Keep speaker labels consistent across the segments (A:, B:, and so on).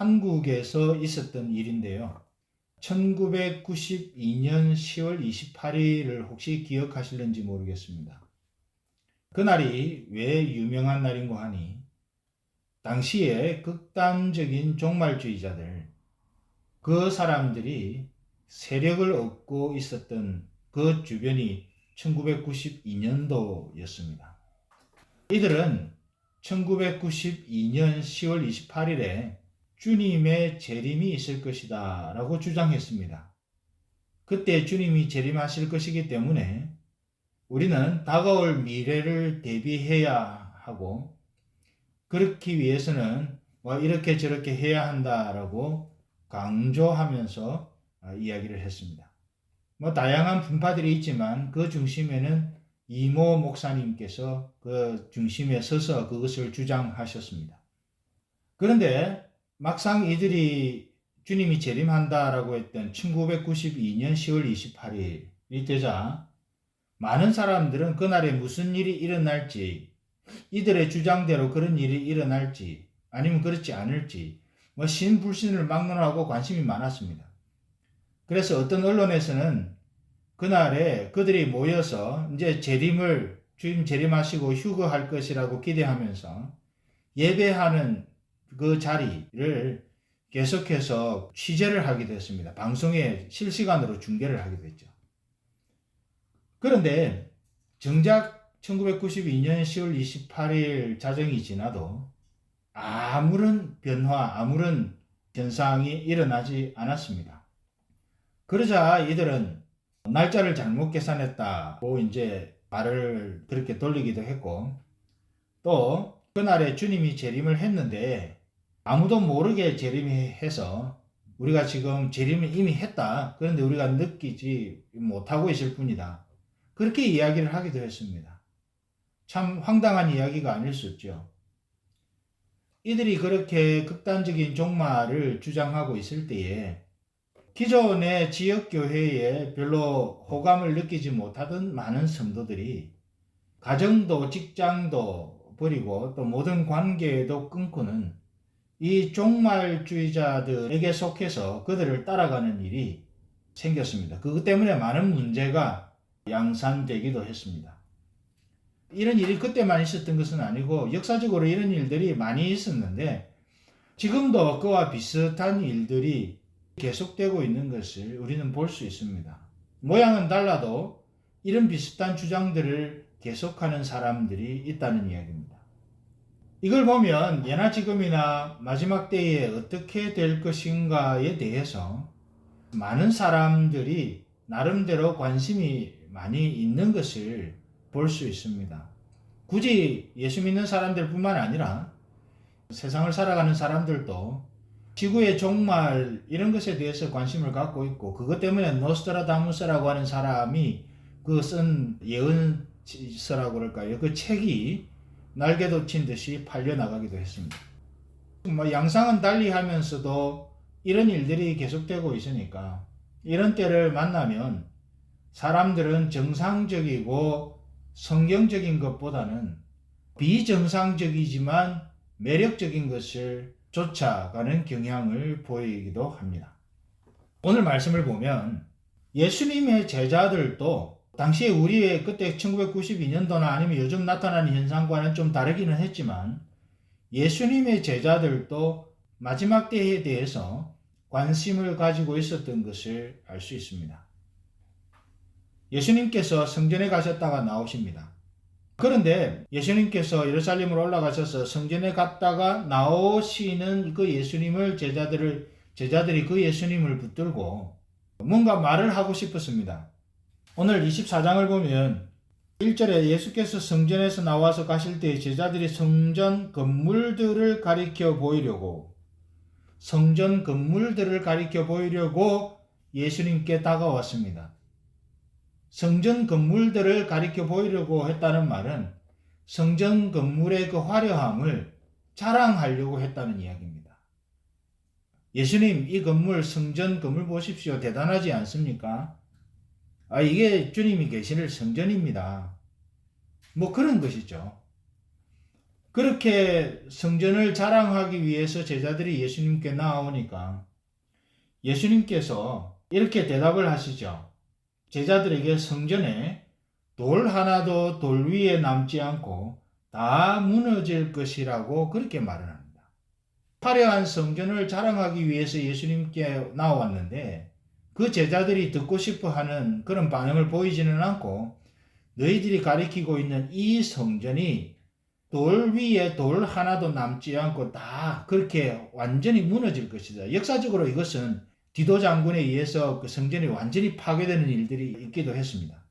A: 한국에서 있었던 일인데요. 1992년 10월 28일을 혹시 기억하실는지 모르겠습니다. 그날이 왜 유명한 날인고 하니 당시에 극단적인 종말주의자들, 그 사람들이 세력을 얻고 있었던 그 주변이 1992년도였습니다. 이들은 1992년 10월 28일에 주님의 재림이 있을 것이다 라고 주장했습니다. 그때 주님이 재림하실 것이기 때문에 우리는 다가올 미래를 대비해야 하고, 그렇기 위해서는 이렇게 저렇게 해야 한다라고 강조하면서 이야기를 했습니다. 다양한 분파들이 있지만 그 중심에는 이모 목사님께서 그 중심에 서서 그것을 주장하셨습니다. 그런데 막상 이들이 주님이 재림한다라고 했던 1992년 10월 28일이 되자 많은 사람들은 그날에 무슨 일이 일어날지, 이들의 주장대로 그런 일이 일어날지 아니면 그렇지 않을지 신불신을 막론하고 관심이 많았습니다. 그래서 어떤 언론에서는 그날에 그들이 모여서 이제 주님 재림하시고 휴거할 것이라고 기대하면서 예배하는 그 자리를 계속해서 취재를 하기도 했습니다. 방송에 실시간으로 중계를 하기도 했죠. 그런데 정작 1992년 10월 28일 자정이 지나도 아무런 변화, 아무런 현상이 일어나지 않았습니다. 그러자 이들은 날짜를 잘못 계산했다고 이제 말을 그렇게 돌리기도 했고, 또 그날에 주님이 재림을 했는데 아무도 모르게 재림해서 우리가 지금 재림을 이미 했다. 그런데 우리가 느끼지 못하고 있을 뿐이다. 그렇게 이야기를 하기도 했습니다. 참 황당한 이야기가 아닐 수 없죠. 이들이 그렇게 극단적인 종말을 주장하고 있을 때에 기존의 지역교회에 별로 호감을 느끼지 못하던 많은 성도들이 가정도 직장도 버리고 또 모든 관계도 끊고는 이 종말주의자들에게 속해서 그들을 따라가는 일이 생겼습니다. 그것 때문에 많은 문제가 양산되기도 했습니다. 이런 일이 그때만 있었던 것은 아니고 역사적으로 이런 일들이 많이 있었는데 지금도 그와 비슷한 일들이 계속되고 있는 것을 우리는 볼 수 있습니다. 모양은 달라도 이런 비슷한 주장들을 계속하는 사람들이 있다는 이야기입니다. 이걸 보면 예나 지금이나 마지막 때에 어떻게 될 것인가에 대해서 많은 사람들이 나름대로 관심이 많이 있는 것을 볼 수 있습니다. 굳이 예수 믿는 사람들 뿐만 아니라 세상을 살아가는 사람들도 지구의 종말 이런 것에 대해서 관심을 갖고 있고, 그것 때문에 노스트라다무스라고 하는 사람이 그 쓴 예언서라고 그럴까요? 그 책이 날개도 친 듯이 팔려나가기도 했습니다. 양상은 달리 하면서도 이런 일들이 계속되고 있으니까 이런 때를 만나면 사람들은 정상적이고 성경적인 것보다는 비정상적이지만 매력적인 것을 쫓아가는 경향을 보이기도 합니다. 오늘 말씀을 보면 예수님의 제자들도 당시에 우리의 그때 1992년도나 아니면 요즘 나타나는 현상과는 좀 다르기는 했지만 예수님의 제자들도 마지막 때에 대해서 관심을 가지고 있었던 것을 알 수 있습니다. 예수님께서 성전에 가셨다가 나오십니다. 그런데 예수님께서 예루살렘으로 올라가셔서 성전에 갔다가 나오시는 그 예수님을 제자들이 그 예수님을 붙들고 뭔가 말을 하고 싶었습니다. 오늘 24장을 보면 1절에 예수께서 성전에서 나와서 가실 때 제자들이 성전 건물들을 가리켜 보이려고 예수님께 다가왔습니다. 성전 건물들을 가리켜 보이려고 했다는 말은 성전 건물의 그 화려함을 자랑하려고 했다는 이야기입니다. 예수님, 이 건물, 성전 건물 보십시오. 대단하지 않습니까? 이게 주님이 계시는 성전입니다. 그런 것이죠. 그렇게 성전을 자랑하기 위해서 제자들이 예수님께 나아오니까 예수님께서 이렇게 대답을 하시죠. 제자들에게 성전에 돌 하나도 돌 위에 남지 않고 다 무너질 것이라고 그렇게 말을 합니다. 화려한 성전을 자랑하기 위해서 예수님께 나왔는데 그 제자들이 듣고 싶어 하는 그런 반응을 보이지는 않고 너희들이 가리키고 있는 이 성전이 돌 위에 돌 하나도 남지 않고 다 그렇게 완전히 무너질 것이다. 역사적으로 이것은 디도 장군에 의해서 그 성전이 완전히 파괴되는 일들이 있기도 했습니다.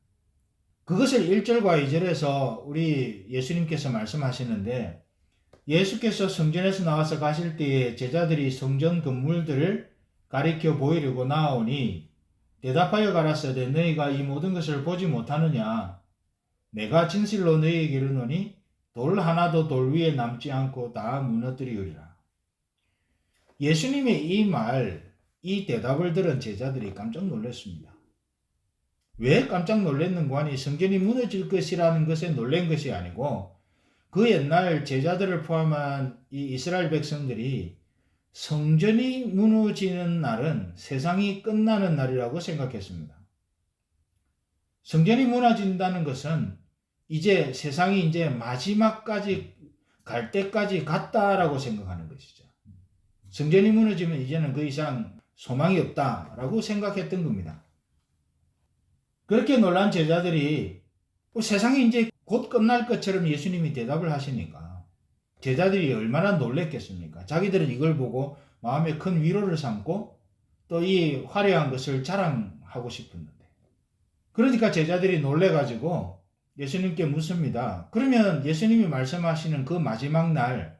A: 그것을 1절과 2절에서 우리 예수님께서 말씀하시는데 예수께서 성전에서 나와서 가실 때에 제자들이 성전 건물들을 가리켜 보이려고 나오니 대답하여 가라사대 너희가 이 모든 것을 보지 못하느냐 내가 진실로 너희에게 이르노니 돌 하나도 돌 위에 남지 않고 다 무너뜨리우리라. 예수님의 이 대답을 들은 제자들이 깜짝 놀랐습니다. 왜 깜짝 놀랐는가 하니 성전이 무너질 것이라는 것에 놀란 것이 아니고 그 옛날 제자들을 포함한 이 이스라엘 백성들이 성전이 무너지는 날은 세상이 끝나는 날이라고 생각했습니다. 성전이 무너진다는 것은 이제 세상이 이제 마지막까지 갈 때까지 갔다라고 생각하는 것이죠. 성전이 무너지면 이제는 그 이상 소망이 없다라고 생각했던 겁니다. 그렇게 놀란 제자들이 세상이 이제 곧 끝날 것처럼 예수님이 대답을 하시니까 제자들이 얼마나 놀랬겠습니까? 자기들은 이걸 보고 마음에 큰 위로를 삼고 또 이 화려한 것을 자랑하고 싶었는데 그러니까 제자들이 놀래가지고 예수님께 묻습니다. 그러면 예수님이 말씀하시는 그 마지막 날,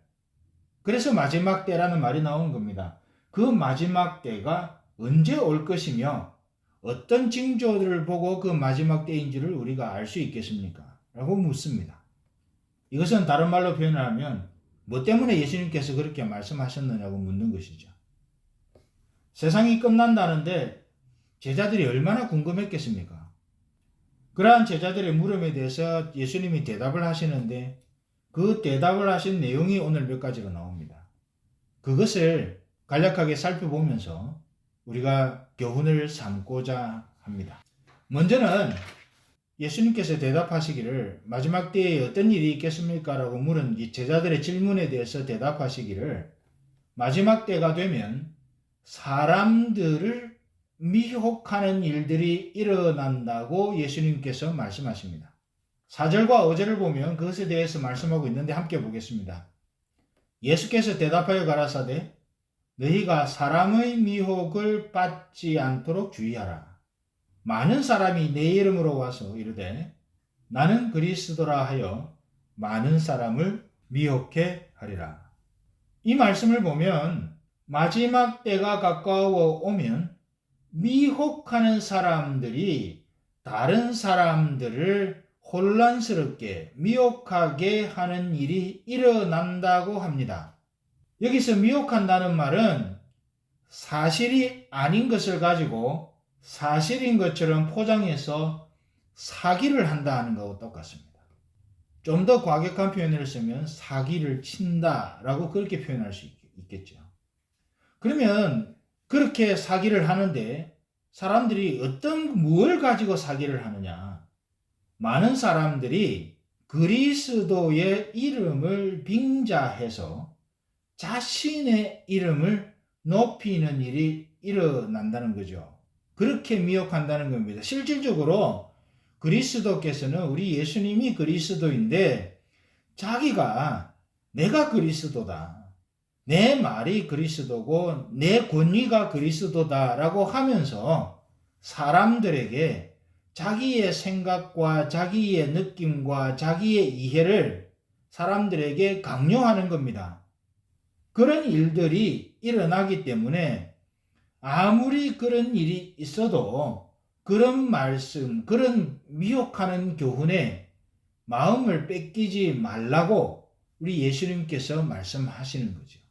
A: 그래서 마지막 때라는 말이 나온 겁니다. 그 마지막 때가 언제 올 것이며 어떤 징조들을 보고 그 마지막 때인지를 우리가 알 수 있겠습니까? 라고 묻습니다. 이것은 다른 말로 표현하면 뭐 때문에 예수님께서 그렇게 말씀하셨느냐고 묻는 것이죠. 세상이 끝난다는데 제자들이 얼마나 궁금했겠습니까? 그러한 제자들의 물음에 대해서 예수님이 대답을 하시는데 그 대답을 하신 내용이 오늘 몇 가지가 나옵니다. 그것을 간략하게 살펴보면서 우리가 교훈을 삼고자 합니다. 먼저는 예수님께서 대답하시기를 마지막 때에 어떤 일이 있겠습니까? 라고 물은 이 제자들의 질문에 대해서 대답하시기를 마지막 때가 되면 사람들을 미혹하는 일들이 일어난다고 예수님께서 말씀하십니다. 4절과 5절을 보면 그것에 대해서 말씀하고 있는데 함께 보겠습니다. 예수께서 대답하여 가라사대 너희가 사람의 미혹을 받지 않도록 주의하라. 많은 사람이 내 이름으로 와서 이르되 나는 그리스도라 하여 많은 사람을 미혹해 하리라. 이 말씀을 보면 마지막 때가 가까워 오면 미혹하는 사람들이 다른 사람들을 혼란스럽게 미혹하게 하는 일이 일어난다고 합니다. 여기서 미혹한다는 말은 사실이 아닌 것을 가지고 사실인 것처럼 포장해서 사기를 한다는 것과 똑같습니다. 좀 더 과격한 표현을 쓰면 사기를 친다라고 그렇게 표현할 수 있겠죠. 그러면 그렇게 사기를 하는데 사람들이 무엇을 가지고 사기를 하느냐? 많은 사람들이 그리스도의 이름을 빙자해서 자신의 이름을 높이는 일이 일어난다는 거죠. 그렇게 미혹한다는 겁니다. 실질적으로 그리스도께서는 우리 예수님이 그리스도인데 자기가 내가 그리스도다. 내 말이 그리스도고 내 권위가 그리스도다라고 하면서 사람들에게 자기의 생각과 자기의 느낌과 자기의 이해를 사람들에게 강요하는 겁니다. 그런 일들이 일어나기 때문에 아무리 그런 일이 있어도 그런 말씀, 그런 미혹하는 교훈에 마음을 뺏기지 말라고 우리 예수님께서 말씀하시는 거죠.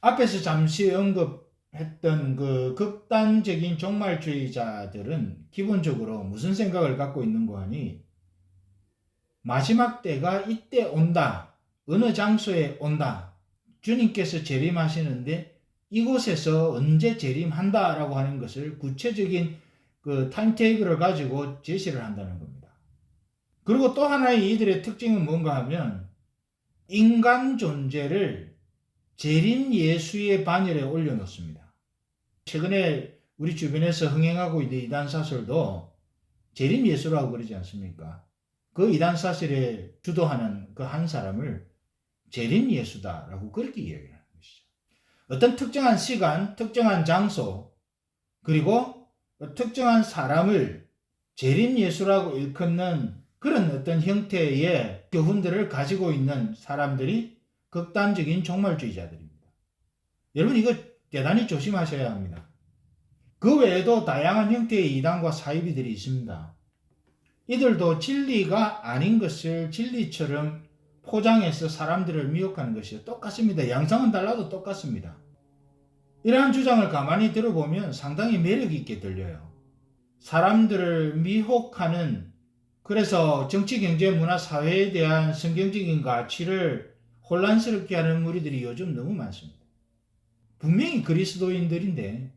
A: 앞에서 잠시 언급했던 그 극단적인 종말주의자들은 기본적으로 무슨 생각을 갖고 있는가 하니 마지막 때가 이때 온다. 어느 장소에 온다. 주님께서 재림하시는데 이곳에서 언제 재림한다라고 하는 것을 구체적인 그 타임테이블을 가지고 제시를 한다는 겁니다. 그리고 또 하나의 이들의 특징은 뭔가 하면 인간 존재를 재림 예수의 반열에 올려놓습니다. 최근에 우리 주변에서 흥행하고 있는 이단사설도 재림 예수라고 그러지 않습니까? 그 이단사설에 주도하는 그 한 사람을 재림 예수다라고 그렇게 이야기하는 것이죠. 어떤 특정한 시간, 특정한 장소, 그리고 특정한 사람을 재림 예수라고 일컫는 그런 어떤 형태의 교훈들을 가지고 있는 사람들이 극단적인 종말주의자들입니다. 여러분 이거 대단히 조심하셔야 합니다. 그 외에도 다양한 형태의 이단과 사이비들이 있습니다. 이들도 진리가 아닌 것을 진리처럼 포장해서 사람들을 미혹하는 것이 똑같습니다. 양상은 달라도 똑같습니다. 이러한 주장을 가만히 들어보면 상당히 매력 있게 들려요. 사람들을 미혹하는, 그래서 정치, 경제, 문화, 사회에 대한 성경적인 가치를 혼란스럽게 하는 무리들이 요즘 너무 많습니다. 분명히 그리스도인들인데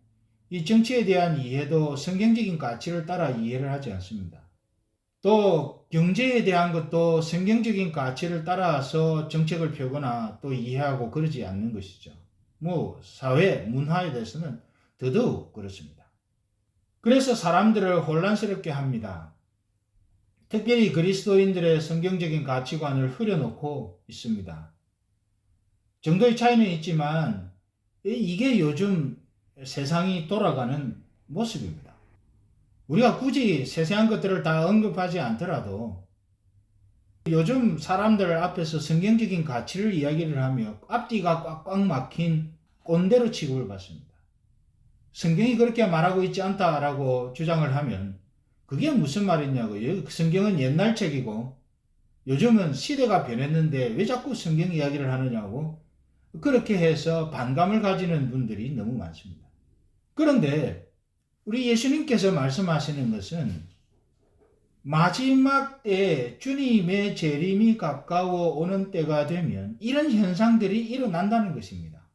A: 이 정치에 대한 이해도 성경적인 가치를 따라 이해를 하지 않습니다. 또 경제에 대한 것도 성경적인 가치를 따라서 정책을 펴거나 또 이해하고 그러지 않는 것이죠. 사회, 문화에 대해서는 더더욱 그렇습니다. 그래서 사람들을 혼란스럽게 합니다. 특별히 그리스도인들의 성경적인 가치관을 흐려놓고 있습니다. 정도의 차이는 있지만 이게 요즘 세상이 돌아가는 모습입니다. 우리가 굳이 세세한 것들을 다 언급하지 않더라도 요즘 사람들 앞에서 성경적인 가치를 이야기를 하며 앞뒤가 꽉꽉 막힌 꼰대로 취급을 받습니다. 성경이 그렇게 말하고 있지 않다라고 주장을 하면 그게 무슨 말이냐고요. 성경은 옛날 책이고 요즘은 시대가 변했는데 왜 자꾸 성경 이야기를 하느냐고 그렇게 해서 반감을 가지는 분들이 너무 많습니다. 그런데 우리 예수님께서 말씀하시는 것은 마지막 때에 주님의 재림이 가까워 오는 때가 되면 이런 현상들이 일어난다는 것입니다.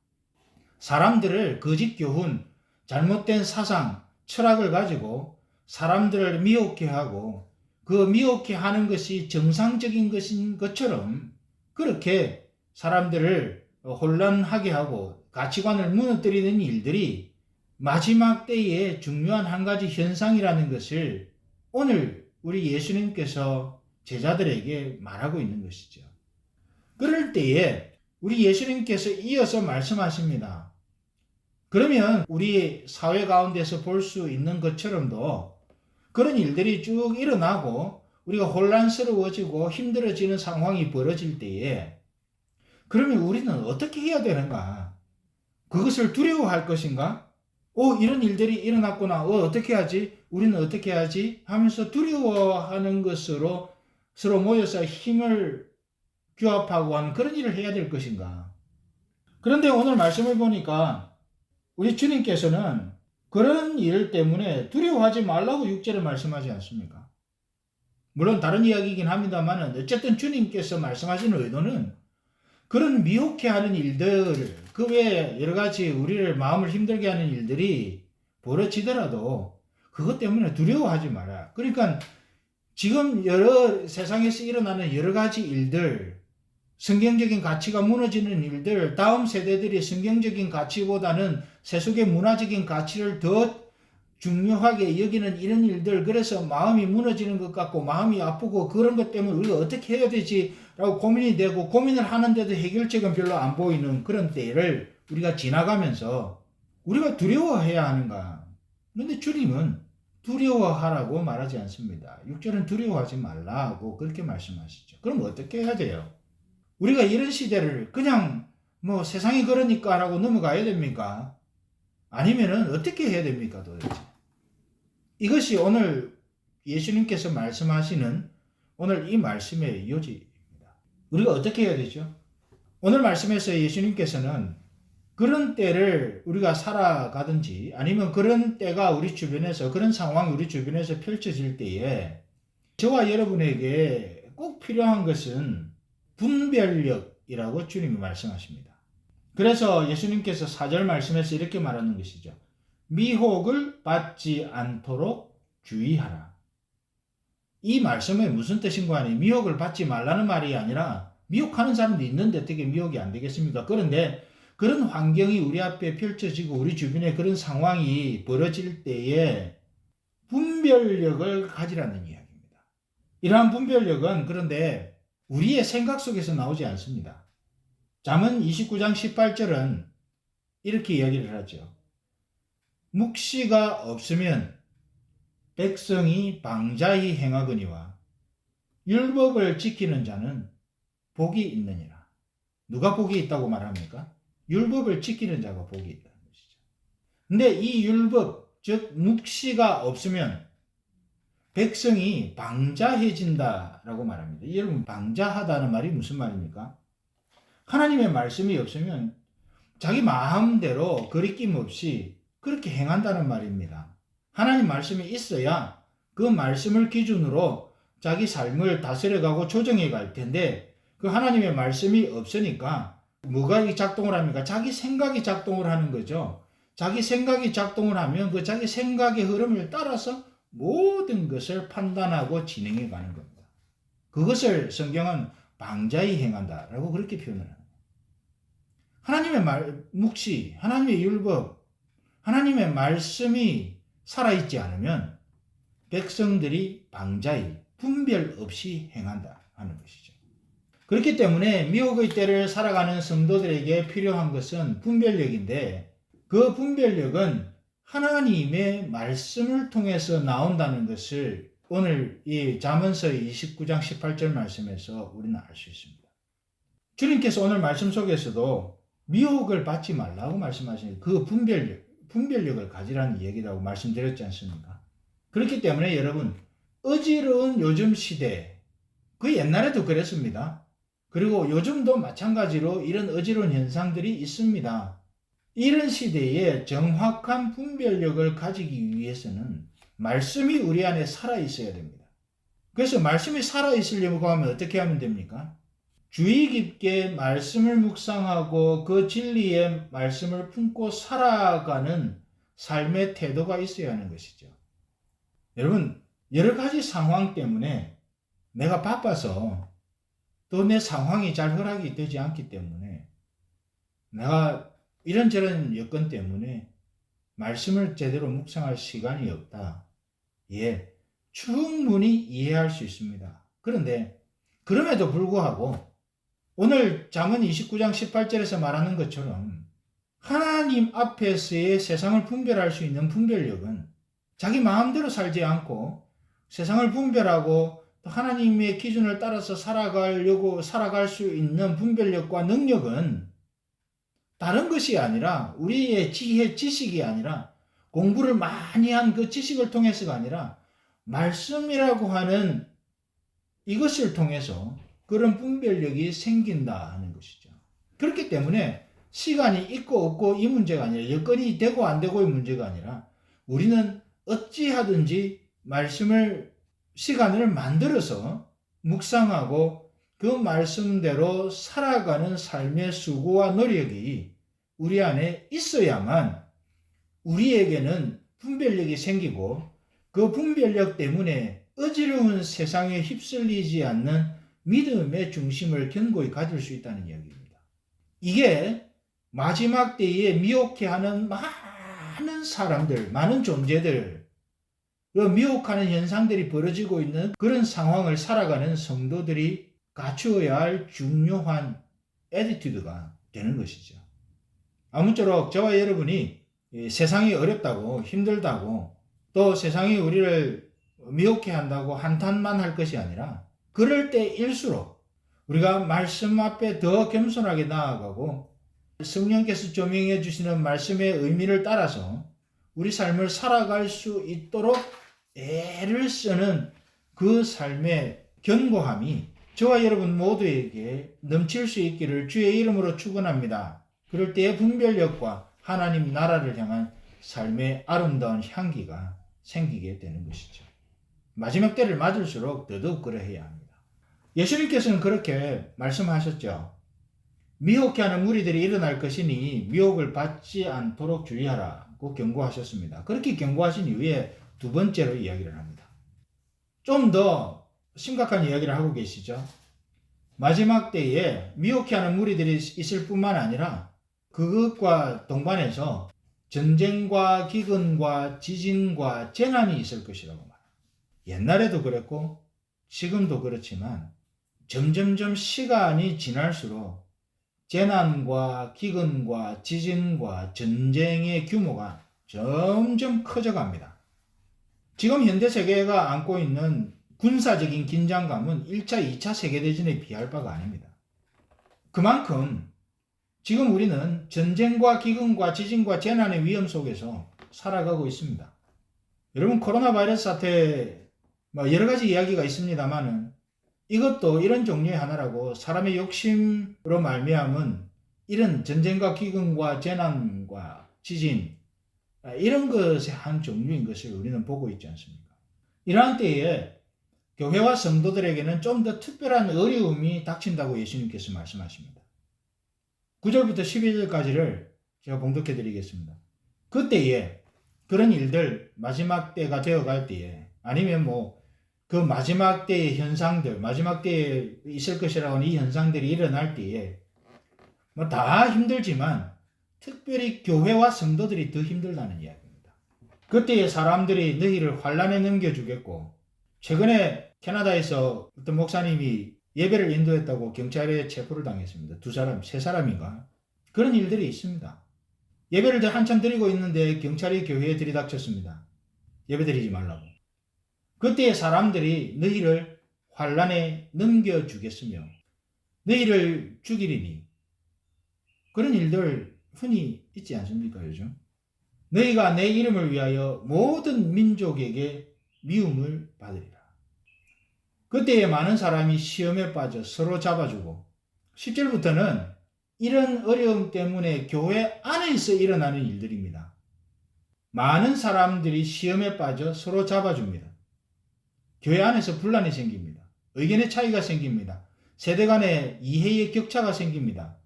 A: 사람들을 거짓 교훈, 잘못된 사상, 철학을 가지고 사람들을 미혹해 하고 그 미혹해 하는 것이 정상적인 것인 것처럼 그렇게 사람들을 혼란하게 하고 가치관을 무너뜨리는 일들이 마지막 때의 중요한 한 가지 현상이라는 것을 오늘 우리 예수님께서 제자들에게 말하고 있는 것이죠. 그럴 때에 우리 예수님께서 이어서 말씀하십니다. 그러면 우리 사회 가운데서 볼 수 있는 것처럼도 그런 일들이 쭉 일어나고 우리가 혼란스러워지고 힘들어지는 상황이 벌어질 때에 그러면 우리는 어떻게 해야 되는가? 그것을 두려워할 것인가? 이런 일들이 일어났구나. 어떻게 하지? 우리는 어떻게 하지? 하면서 두려워하는 것으로 서로 모여서 힘을 규합하고 하는 그런 일을 해야 될 것인가? 그런데 오늘 말씀을 보니까 우리 주님께서는 그런 일 때문에 두려워하지 말라고 6절에 말씀하지 않습니까? 물론 다른 이야기이긴 합니다만 어쨌든 주님께서 말씀하시는 의도는 그런 미혹해 하는 일들, 그 외에 여러 가지 우리를 마음을 힘들게 하는 일들이 벌어지더라도 그것 때문에 두려워하지 마라. 그러니까 지금 여러 세상에서 일어나는 여러 가지 일들, 성경적인 가치가 무너지는 일들, 다음 세대들이 성경적인 가치보다는 세속의 문화적인 가치를 더 중요하게 여기는 이런 일들, 그래서 마음이 무너지는 것 같고 마음이 아프고 그런 것 때문에 우리가 어떻게 해야 되지? 라고 고민이 되고 고민을 하는데도 해결책은 별로 안 보이는 그런 때를 우리가 지나가면서 우리가 두려워해야 하는가? 그런데 주님은 두려워하라고 말하지 않습니다. 6절은 두려워하지 말라고 그렇게 말씀하시죠. 그럼 어떻게 해야 돼요? 우리가 이런 시대를 그냥 세상이 그러니까 라고 넘어가야 됩니까? 아니면은 어떻게 해야 됩니까 도대체? 이것이 오늘 예수님께서 말씀하시는 오늘 이 말씀의 요지입니다. 우리가 어떻게 해야 되죠? 오늘 말씀에서 예수님께서는 그런 때를 우리가 살아가든지 아니면 그런 때가 우리 주변에서 그런 상황이 우리 주변에서 펼쳐질 때에 저와 여러분에게 꼭 필요한 것은 분별력, 미혹이라고 주님이 말씀하십니다. 그래서 예수님께서 4절 말씀에서 이렇게 말하는 것이죠. 미혹을 받지 않도록 주의하라. 이 말씀은 무슨 뜻인가 하니 미혹을 받지 말라는 말이 아니라 미혹하는 사람도 있는데 어떻게 미혹이 안 되겠습니까? 그런데 그런 환경이 우리 앞에 펼쳐지고 우리 주변에 그런 상황이 벌어질 때에 분별력을 가지라는 이야기입니다. 이러한 분별력은 그런데 우리의 생각 속에서 나오지 않습니다. 잠언 29장 18절은 이렇게 이야기를 하죠. 묵시가 없으면 백성이 방자히 행하거니와 율법을 지키는 자는 복이 있느니라. 누가 복이 있다고 말합니까? 율법을 지키는 자가 복이 있다는 것이죠. 근데 이 율법, 즉 묵시가 없으면 백성이 방자해진다라고 말합니다. 여러분, 방자하다는 말이 무슨 말입니까? 하나님의 말씀이 없으면 자기 마음대로 거리낌 없이 그렇게 행한다는 말입니다. 하나님 말씀이 있어야 그 말씀을 기준으로 자기 삶을 다스려가고 조정해 갈 텐데 그 하나님의 말씀이 없으니까 뭐가 작동을 합니까? 자기 생각이 작동을 하는 거죠. 자기 생각이 작동을 하면 그 자기 생각의 흐름을 따라서 모든 것을 판단하고 진행해 가는 겁니다. 그것을 성경은 방자히 행한다라고 그렇게 표현을 합니다. 하나님의 묵시, 하나님의 율법, 하나님의 말씀이 살아있지 않으면 백성들이 방자히 분별 없이 행한다 하는 것이죠. 그렇기 때문에 미혹의 때를 살아가는 성도들에게 필요한 것은 분별력인데 그 분별력은 하나님의 말씀을 통해서 나온다는 것을 오늘 이 잠언서의 29장 18절 말씀에서 우리는 알 수 있습니다. 주님께서 오늘 말씀 속에서도 미혹을 받지 말라고 말씀하시는 그 분별력을 가지라는 얘기라고 말씀드렸지 않습니까? 그렇기 때문에 여러분, 어지러운 요즘 시대, 그 옛날에도 그랬습니다. 그리고 요즘도 마찬가지로 이런 어지러운 현상들이 있습니다. 이런 시대에 정확한 분별력을 가지기 위해서는 말씀이 우리 안에 살아있어야 됩니다. 그래서 말씀이 살아있으려고 하면 어떻게 하면 됩니까? 주의 깊게 말씀을 묵상하고 그 진리의 말씀을 품고 살아가는 삶의 태도가 있어야 하는 것이죠. 여러분, 여러 가지 상황 때문에 내가 바빠서 또 내 상황이 잘 허락이 되지 않기 때문에 내가 이런저런 여건 때문에 말씀을 제대로 묵상할 시간이 없다. 예, 충분히 이해할 수 있습니다. 그런데 그럼에도 불구하고 오늘 잠언 29장 18절에서 말하는 것처럼 하나님 앞에서의 세상을 분별할 수 있는 분별력은 자기 마음대로 살지 않고 세상을 분별하고 하나님의 기준을 따라서 살아갈 수 있는 분별력과 능력은 다른 것이 아니라 우리의 지혜, 지식이 아니라 공부를 많이 한 그 지식을 통해서가 아니라 말씀이라고 하는 이것을 통해서 그런 분별력이 생긴다 하는 것이죠. 그렇기 때문에 시간이 있고 없고 이 문제가 아니라 여건이 되고 안 되고의 문제가 아니라 우리는 어찌하든지 시간을 만들어서 묵상하고 그 말씀대로 살아가는 삶의 수고와 노력이 우리 안에 있어야만 우리에게는 분별력이 생기고 그 분별력 때문에 어지러운 세상에 휩쓸리지 않는 믿음의 중심을 견고히 가질 수 있다는 이야기입니다. 이게 마지막 때에 미혹해하는 많은 사람들, 많은 존재들, 그 미혹하는 현상들이 벌어지고 있는 그런 상황을 살아가는 성도들이 갖추어야 할 중요한 애티튜드가 되는 것이죠. 아무쪼록 저와 여러분이 세상이 어렵다고 힘들다고 또 세상이 우리를 미혹해 한다고 한탄만 할 것이 아니라 그럴 때일수록 우리가 말씀 앞에 더 겸손하게 나아가고 성령께서 조명해 주시는 말씀의 의미를 따라서 우리 삶을 살아갈 수 있도록 애를 쓰는 그 삶의 견고함이 저와 여러분 모두에게 넘칠 수 있기를 주의 이름으로 축원합니다. 그럴 때의 분별력과 하나님 나라를 향한 삶의 아름다운 향기가 생기게 되는 것이죠. 마지막 때를 맞을수록 더더욱 그러해야 합니다. 예수님께서는 그렇게 말씀하셨죠. 미혹해하는 무리들이 일어날 것이니 미혹을 받지 않도록 주의하라고 경고하셨습니다. 그렇게 경고하신 이후에 두 번째로 이야기를 합니다. 좀 더 심각한 이야기를 하고 계시죠. 마지막 때에 미혹해하는 무리들이 있을 뿐만 아니라 그것과 동반해서 전쟁과 기근과 지진과 재난이 있을 것이라고 말합니다. 옛날에도 그랬고 지금도 그렇지만 점점점 시간이 지날수록 재난과 기근과 지진과 전쟁의 규모가 점점 커져갑니다. 지금 현대 세계가 안고 있는 군사적인 긴장감은 1차, 2차 세계대전에 비할 바가 아닙니다. 그만큼 지금 우리는 전쟁과 기근과 지진과 재난의 위험 속에서 살아가고 있습니다. 여러분, 코로나 바이러스 사태 여러 가지 이야기가 있습니다만은 이것도 이런 종류의 하나라고, 사람의 욕심으로 말미암은 이런 전쟁과 기근과 재난과 지진, 이런 것의 한 종류인 것을 우리는 보고 있지 않습니까? 이러한 때에 교회와 성도들에게는 좀 더 특별한 어려움이 닥친다고 예수님께서 말씀하십니다. 9절부터 12절까지를 제가 봉독해 드리겠습니다. 그때에 그런 일들, 마지막 때가 되어갈 때에, 아니면 그 마지막 때의 현상들, 마지막 때에 있을 것이라고 하는 이 현상들이 일어날 때에 다 힘들지만 특별히 교회와 성도들이 더 힘들다는 이야기입니다. 그때에 사람들이 너희를 환난에 넘겨주겠고, 최근에 캐나다에서 어떤 목사님이 예배를 인도했다고 경찰에 체포를 당했습니다. 2사람, 3사람인가? 그런 일들이 있습니다. 예배를 한참 드리고 있는데 경찰이 교회에 들이닥쳤습니다. 예배 드리지 말라고. 그때에 사람들이 너희를 환난에 넘겨주겠으며 너희를 죽이리니, 그런 일들 흔히 있지 않습니까, 요즘? 너희가 내 이름을 위하여 모든 민족에게 미움을 받으리라. 그때에 많은 사람이 시험에 빠져 서로 잡아주고, 10절부터는 이런 어려움 때문에 교회 안에서 일어나는 일들입니다. 많은 사람들이 시험에 빠져 서로 잡아줍니다. 교회 안에서 분란이 생깁니다. 의견의 차이가 생깁니다. 세대 간의 이해의 격차가 생깁니다.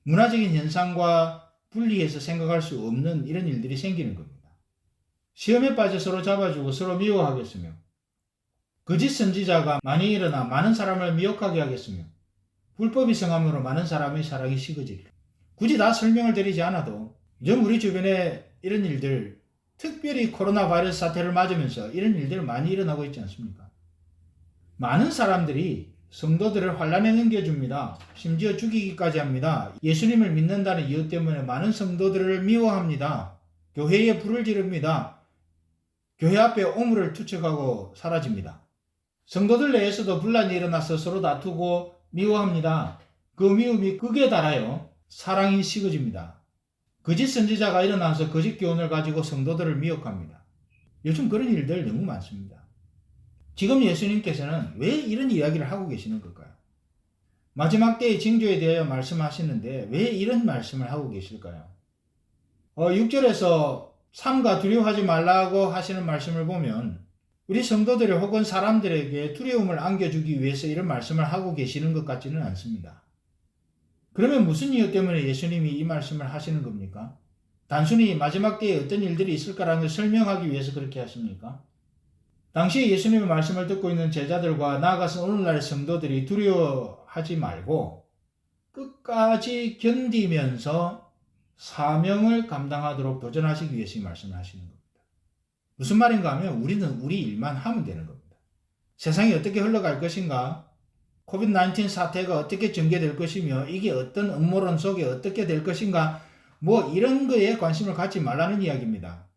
A: 문화적인 현상과 분리해서 생각할 수 없는 이런 일들이 생기는 겁니다. 시험에 빠져 서로 잡아주고 서로 미워하겠으며, 거짓 선지자가 많이 일어나 많은 사람을 미혹하게 하겠으며, 불법이 성함으로 많은 사람의 사랑이 식어지리라. 굳이 다 설명을 드리지 않아도 요즘 우리 주변에 이런 일들, 특별히 코로나 바이러스 사태를 맞으면서 이런 일들 많이 일어나고 있지 않습니까? 많은 사람들이 성도들을 환난에 넘겨줍니다. 심지어 죽이기까지 합니다. 예수님을 믿는다는 이유 때문에 많은 성도들을 미워합니다. 교회에 불을 지릅니다. 교회 앞에 오물을 투척하고 사라집니다. 성도들 내에서도 분란이 일어나서 서로 다투고 미워합니다. 그 미움이 극에 달하여 사랑이 식어집니다. 거짓 선지자가 일어나서 거짓 교훈을 가지고 성도들을 미혹합니다. 요즘 그런 일들 너무 많습니다. 지금 예수님께서는 왜 이런 이야기를 하고 계시는 걸까요? 마지막 때의 징조에 대하여 말씀하시는데 왜 이런 말씀을 하고 계실까요? 6절에서 삼가 두려워하지 말라고 하시는 말씀을 보면 우리 성도들 혹은 사람들에게 두려움을 안겨주기 위해서 이런 말씀을 하고 계시는 것 같지는 않습니다. 그러면 무슨 이유 때문에 예수님이 이 말씀을 하시는 겁니까? 단순히 마지막 때에 어떤 일들이 있을까라는 걸 설명하기 위해서 그렇게 하십니까? 당시에 예수님의 말씀을 듣고 있는 제자들과 나아가서 오늘날의 성도들이 두려워하지 말고 끝까지 견디면서 사명을 감당하도록 도전하시기 위해서 이 말씀을 하시는 겁니다. 무슨 말인가 하면 우리는 우리 일만 하면 되는 겁니다. 세상이 어떻게 흘러갈 것인가, 코비드-19 사태가 어떻게 전개될 것이며 이게 어떤 음모론 속에 어떻게 될 것인가, 이런 거에 관심을 갖지 말라는 이야기입니다.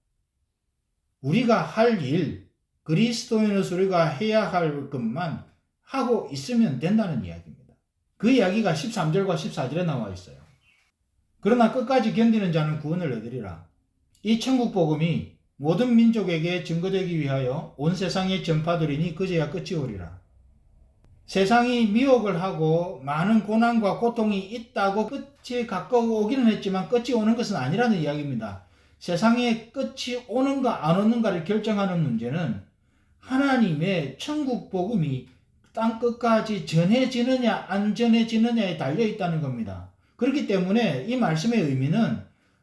A: 우리가 할 일, 그리스도인으로서 우리가 해야 할 것만 하고 있으면 된다는 이야기입니다. 그 이야기가 13절과 14절에 나와 있어요. 그러나 끝까지 견디는 자는 구원을 얻으리라. 이 천국 복음이 모든 민족에게 증거되기 위하여 온 세상에 전파되리니 그제야 끝이 오리라. 세상이 미혹을 하고 많은 고난과 고통이 있다고 끝이 가까워 오기는 했지만 끝이 오는 것은 아니라는 이야기입니다. 세상에 끝이 오는가 안 오는가를 결정하는 문제는 하나님의 천국 복음이 땅 끝까지 전해지느냐 안 전해지느냐에 달려 있다는 겁니다. 그렇기 때문에 이 말씀의 의미는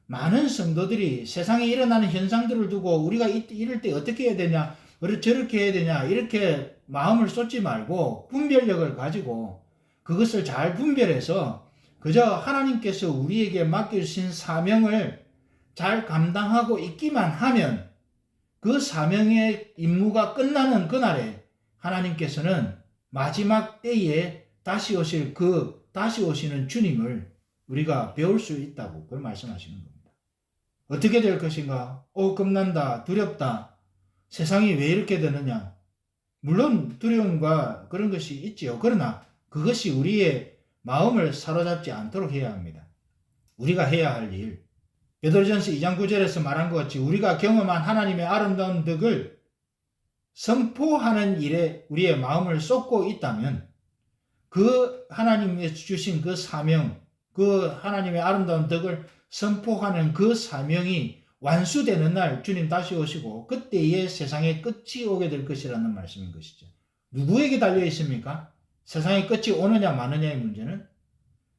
A: 많은 성도들이 세상에 일어나는 현상들을 두고 우리가 이럴 때 어떻게 해야 되냐, 저렇게 해야 되냐, 이렇게 마음을 쏟지 말고 분별력을 가지고 그것을 잘 분별해서 그저 하나님께서 우리에게 맡겨주신 사명을 잘 감당하고 있기만 하면 그 사명의 임무가 끝나는 그날에 하나님께서는 마지막 때에 다시 오시는 주님을 우리가 배울 수 있다고 그걸 말씀하시는 겁니다. 어떻게 될 것인가? 겁난다, 두렵다, 세상이 왜 이렇게 되느냐? 물론 두려움과 그런 것이 있지요. 그러나 그것이 우리의 마음을 사로잡지 않도록 해야 합니다. 우리가 해야 할 일, 베드로전서 2장 9절에서 말한 것 같이 우리가 경험한 하나님의 아름다운 덕을 선포하는 일에 우리의 마음을 쏟고 있다면 그 하나님이 주신 그 사명, 그 하나님의 아름다운 덕을 선포하는 그 사명이 완수되는 날 주님 다시 오시고 그때에 세상의 끝이 오게 될 것이라는 말씀인 것이죠. 누구에게 달려 있습니까? 세상의 끝이 오느냐 마느냐의 문제는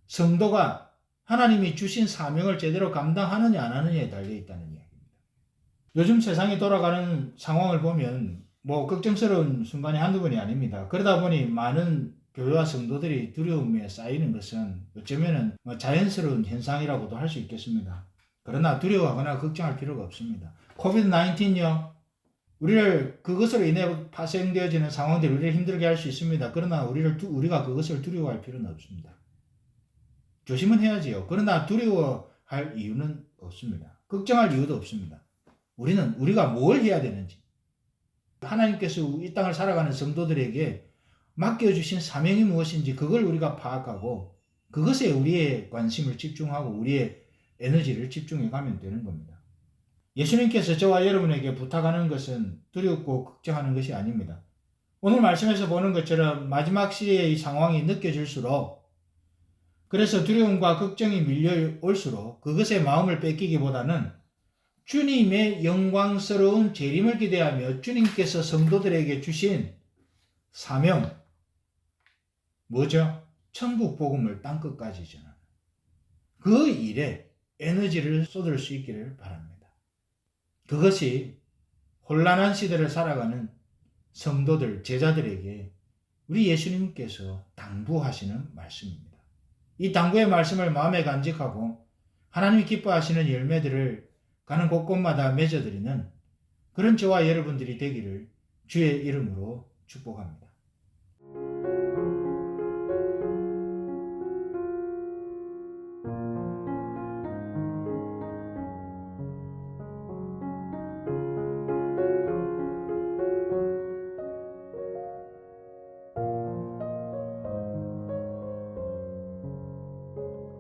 A: 성도가 하나님이 주신 사명을 제대로 감당하느냐 안 하느냐에 달려 있다는 이야기입니다. 요즘 세상이 돌아가는 상황을 보면 걱정스러운 순간이 한두 번이 아닙니다. 그러다 보니 많은 교회와 성도들이 두려움에 쌓이는 것은 어쩌면 자연스러운 현상이라고도 할 수 있겠습니다. 그러나 두려워하거나 걱정할 필요가 없습니다. 코비드-19요. 우리를 그것으로 인해 파생되어지는 상황들이 우리를 힘들게 할 수 있습니다. 그러나 우리가 그것을 두려워할 필요는 없습니다. 조심은 해야지요. 그러나 두려워할 이유는 없습니다. 걱정할 이유도 없습니다. 우리가 뭘 해야 되는지, 하나님께서 이 땅을 살아가는 성도들에게 맡겨주신 사명이 무엇인지 그걸 우리가 파악하고 그것에 우리의 관심을 집중하고 우리의 에너지를 집중해 가면 되는 겁니다. 예수님께서 저와 여러분에게 부탁하는 것은 두렵고 걱정하는 것이 아닙니다. 오늘 말씀에서 보는 것처럼 마지막 시대의 상황이 느껴질수록, 그래서 두려움과 걱정이 밀려올수록 그것에 마음을 뺏기기보다는 주님의 영광스러운 재림을 기대하며 주님께서 성도들에게 주신 사명, 뭐죠? 천국 복음을 땅끝까지 전하는 그 일에 에너지를 쏟을 수 있기를 바랍니다. 그것이 혼란한 시대를 살아가는 성도들, 제자들에게 우리 예수님께서 당부하시는 말씀입니다. 이 당부의 말씀을 마음에 간직하고 하나님이 기뻐하시는 열매들을 가는 곳곳마다 맺어드리는 그런 저와 여러분들이 되기를 주의 이름으로 축복합니다.